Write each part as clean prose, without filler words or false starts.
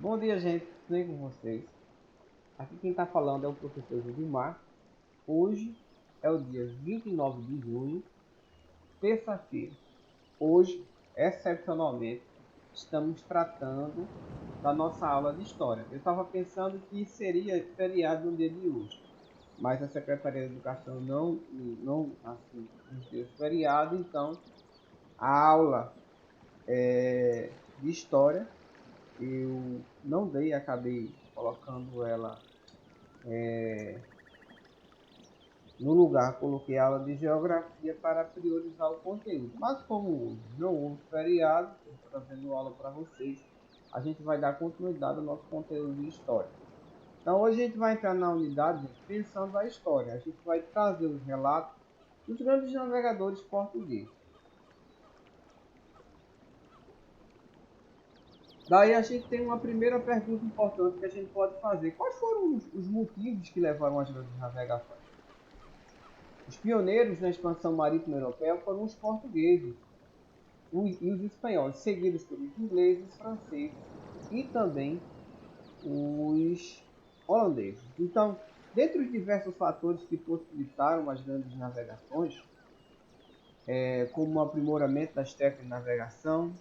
Bom dia, gente. Tudo bem com vocês? Aqui quem está falando é o professor Gilmar. Hoje é o dia 29 de junho, terça-feira. Hoje, excepcionalmente, estamos tratando da nossa aula de História. Eu estava pensando que seria feriado no dia de hoje, mas a Secretaria de Educação não assim, nos deu feriado, então a aula de História eu não dei, acabei colocando ela no lugar, coloquei aula de geografia para priorizar o conteúdo. Mas como hoje não houve feriado, eu estou trazendo aula para vocês, a gente vai dar continuidade ao nosso conteúdo de história. Então hoje a gente vai entrar na unidade, gente, pensando a história. A gente vai trazer os relatos dos grandes navegadores portugueses. Daí a gente tem uma primeira pergunta importante que a gente pode fazer. Quais foram os motivos que levaram às grandes navegações? Os pioneiros na expansão marítima europeia foram os portugueses e os espanhóis, seguidos pelos ingleses, franceses e também os holandeses. Então, dentre os diversos fatores que possibilitaram as grandes navegações, como o aprimoramento das técnicas de navegação,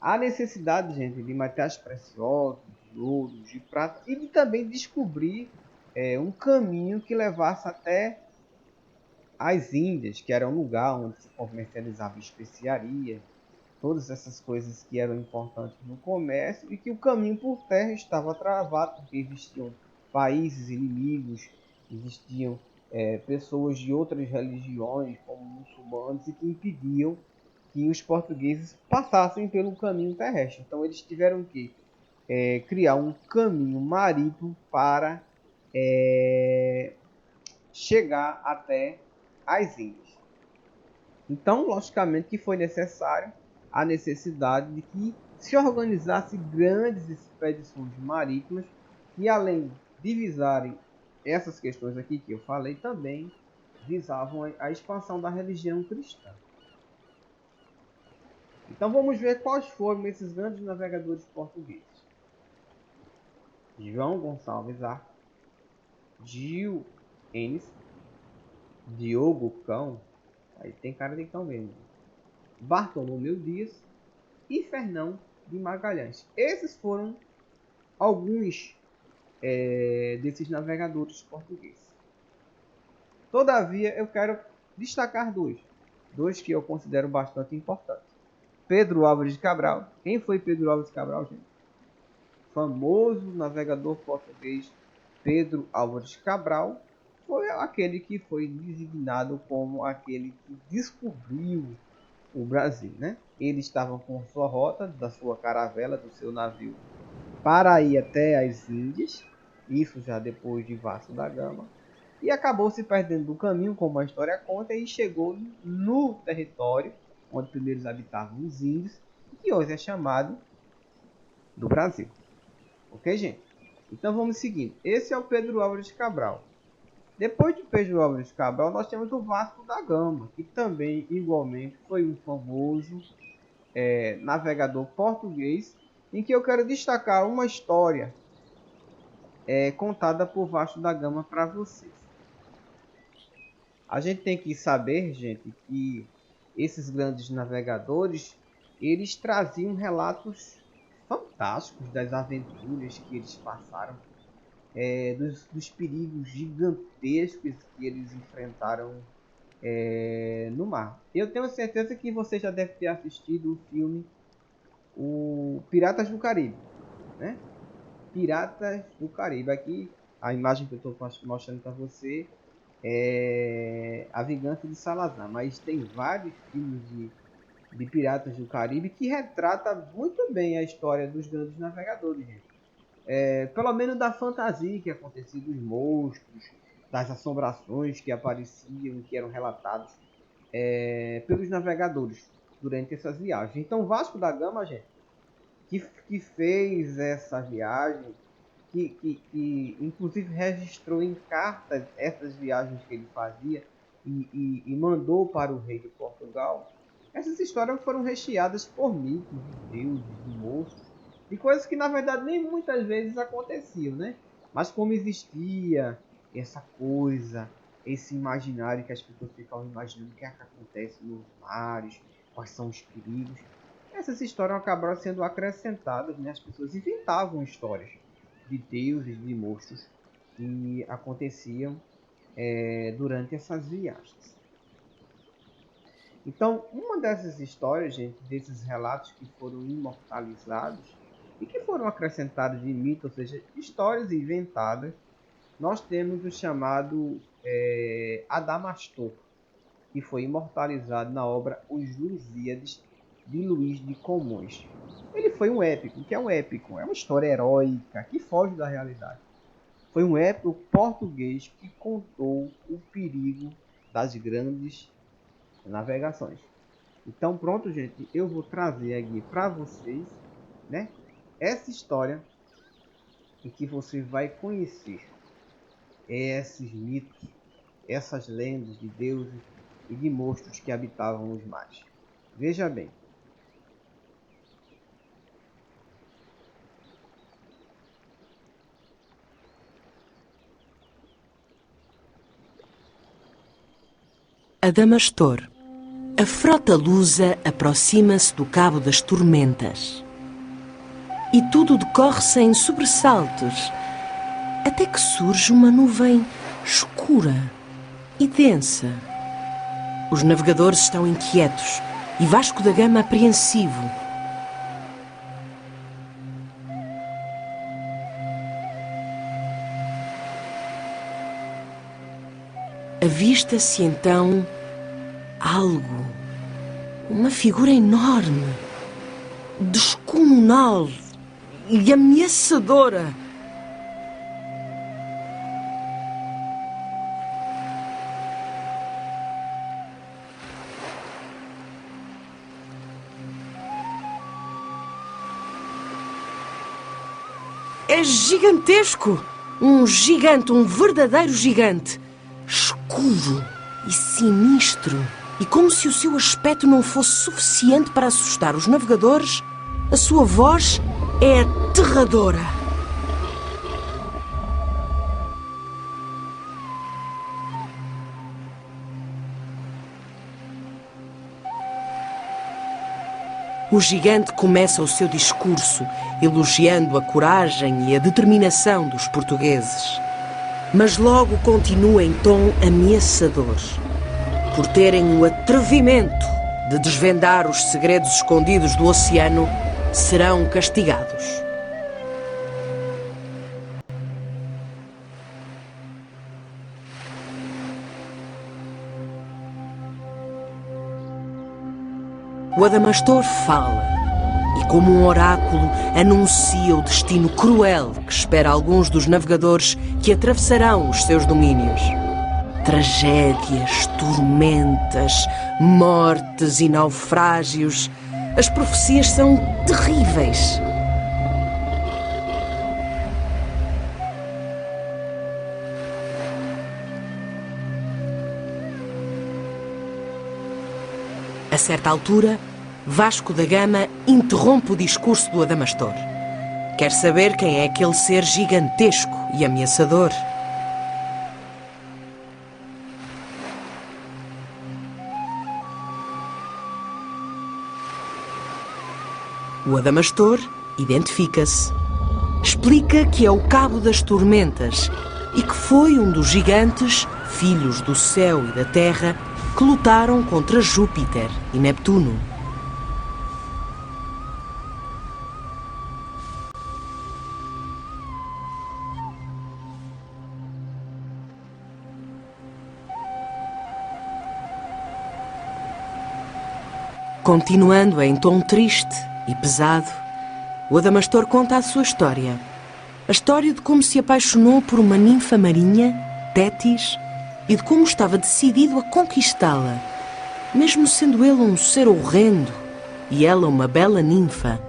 a necessidade, gente, de materiais preciosos, de ouro, de prata, e de também descobrir um caminho que levasse até as Índias, que era um lugar onde se comercializava especiaria, todas essas coisas que eram importantes no comércio e que o caminho por terra estava travado porque existiam países inimigos, existiam pessoas de outras religiões, como muçulmanos, e que impediam que os portugueses passassem pelo caminho terrestre. Então eles tiveram que criar um caminho marítimo para chegar até as Índias. Então, logicamente que foi necessário a necessidade de que se organizasse grandes expedições marítimas que, além de visarem essas questões aqui que eu falei, também visavam a expansão da religião cristã. Então vamos ver quais foram esses grandes navegadores portugueses. João Gonçalves Arco, Gil Enes, Diogo Cão, aí tem cara de cão mesmo, Bartolomeu Dias e Fernão de Magalhães. Esses foram alguns desses navegadores portugueses. Todavia, eu quero destacar dois que eu considero bastante importantes. Pedro Álvares de Cabral. Quem foi Pedro Álvares de Cabral, gente? Famoso navegador português Pedro Álvares de Cabral foi aquele que foi designado como aquele que descobriu o Brasil, né? Ele estava com sua rota da sua caravela, do seu navio, para ir até as Índias, isso já depois de Vasco da Gama, e acabou se perdendo do caminho, como a história conta, e chegou no território onde primeiro habitavam os índios, que hoje é chamado do Brasil. Ok, gente? Então vamos seguindo. Esse é o Pedro Álvares de Cabral. Depois de Pedro Álvares de Cabral, nós temos o Vasco da Gama, que também, igualmente, foi um famoso navegador português, em que eu quero destacar uma história contada por Vasco da Gama para vocês. A gente tem que saber, gente, que esses grandes navegadores, eles traziam relatos fantásticos das aventuras que eles passaram, dos perigos gigantescos que eles enfrentaram no mar. Eu tenho certeza que você já deve ter assistido o filme O Piratas do Caribe, né? Piratas do Caribe. Aqui a imagem que eu estou mostrando para você é A Vingança de Salazar, mas tem vários filmes de Piratas do Caribe que retrata muito bem a história dos grandes navegadores, gente. Pelo menos da fantasia que acontecia, dos monstros, das assombrações que apareciam, que eram relatados pelos navegadores durante essas viagens. Então Vasco da Gama, gente, que fez essa viagem, que inclusive registrou em cartas essas viagens que ele fazia e mandou para o rei de Portugal. Essas histórias foram recheadas por mitos, de deuses, de monstros. de coisas que na verdade nem muitas vezes aconteciam, né? Mas como existia essa coisa, esse imaginário que as pessoas ficavam imaginando o que é que acontece nos mares, quais são os perigos, essas histórias acabaram sendo acrescentadas, né? As pessoas inventavam histórias de deuses, de monstros que aconteciam durante essas viagens. Então, uma dessas histórias, gente, desses relatos que foram imortalizados e que foram acrescentados de mito, ou seja, histórias inventadas, nós temos o chamado Adamastor, que foi imortalizado na obra Os Lusíades, de Luís de Comões. Ele foi um épico. O que é um épico? É uma história heróica que foge da realidade. Foi um épico português que contou o perigo das grandes navegações. Então pronto, gente, eu vou trazer aqui para vocês, né, essa história em que você vai conhecer esses mitos, essas lendas de deuses e de monstros que habitavam os mares. Veja bem. Adamastor. A frota lusa aproxima-se do Cabo das Tormentas. E tudo decorre sem sobressaltos, até que surge uma nuvem escura e densa. Os navegadores estão inquietos e Vasco da Gama apreensivo. Avista-se então algo, uma figura enorme, descomunal e ameaçadora. É gigantesco! Um gigante, um verdadeiro gigante. Escuro e sinistro. E como se o seu aspecto não fosse suficiente para assustar os navegadores, a sua voz é aterradora. O gigante começa o seu discurso elogiando a coragem e a determinação dos portugueses. Mas logo continua em tom ameaçador. Por terem o atrevimento de desvendar os segredos escondidos do oceano, serão castigados. O Adamastor fala e, como um oráculo, anuncia o destino cruel que espera alguns dos navegadores que atravessarão os seus domínios. Tragédias, tormentas, mortes e naufrágios. As profecias são terríveis. A certa altura, Vasco da Gama interrompe o discurso do Adamastor. Quer saber quem é aquele ser gigantesco e ameaçador. O Adamastor identifica-se. Explica que é o Cabo das Tormentas e que foi um dos gigantes, filhos do céu e da terra, que lutaram contra Júpiter e Neptuno. Continuando em tom triste e pesado, o Adamastor conta a sua história. A história de como se apaixonou por uma ninfa marinha, Tétis, e de como estava decidido a conquistá-la, mesmo sendo ele um ser horrendo e ela uma bela ninfa.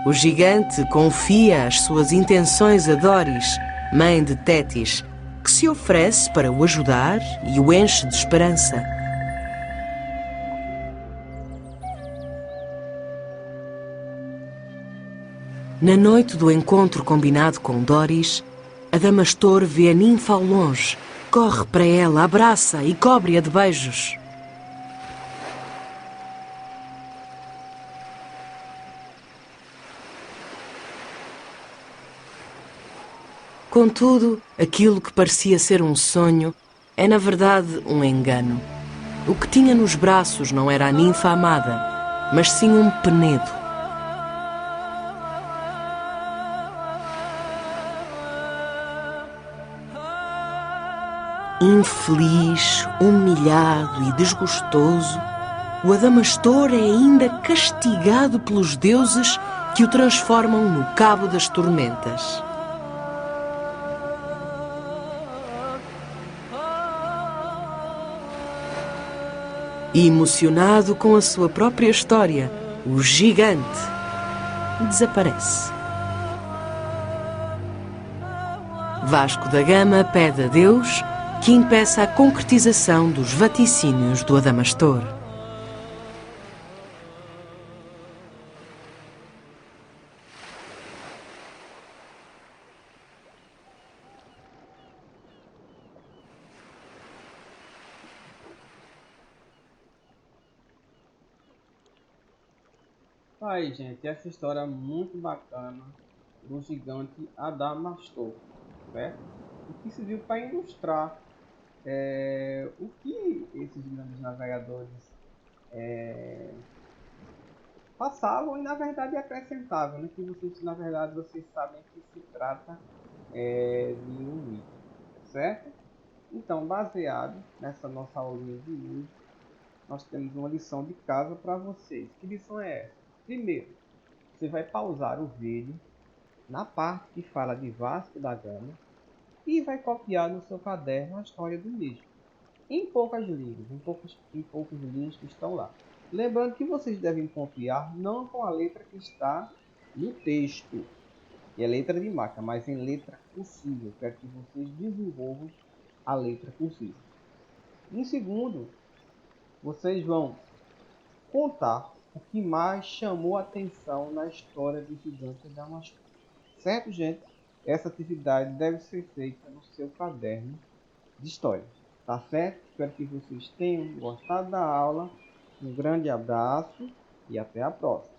O gigante confia as suas intenções a Doris, mãe de Tétis, que se oferece para o ajudar e o enche de esperança. Na noite do encontro combinado com Doris, Adamastor vê a ninfa ao longe, corre para ela, abraça e cobre-a de beijos. Contudo, aquilo que parecia ser um sonho é na verdade um engano. O que tinha nos braços não era a ninfa amada, mas sim um penedo. Infeliz, humilhado e desgostoso, o Adamastor é ainda castigado pelos deuses que o transformam no Cabo das Tormentas. E emocionado com a sua própria história, o gigante desaparece. Vasco da Gama pede a Deus que impeça a concretização dos vaticínios do Adamastor. Aí, gente, essa história é muito bacana do gigante Adamastor, certo? O que se viu para ilustrar o que esses grandes navegadores passavam e na verdade acrescentavam, né? Que vocês, na verdade, vocês sabem que se trata de um mito, certo? Então, baseado nessa nossa aulinha de hoje, nós temos uma lição de casa para vocês. Que lição é essa? Primeiro, você vai pausar o vídeo na parte que fala de Vasco da Gama e vai copiar no seu caderno a história do mesmo, em poucas linhas, em poucas linhas que estão lá. Lembrando que vocês devem copiar não com a letra que está no texto, que é letra de marca, mas em letra cursiva. Eu quero que vocês desenvolvam a letra cursiva. Em segundo, vocês vão contar o que mais chamou a atenção na história do gigante Adamastor. Certo, gente? Essa atividade deve ser feita no seu caderno de história. Tá certo? Espero que vocês tenham gostado da aula. Um grande abraço e até a próxima.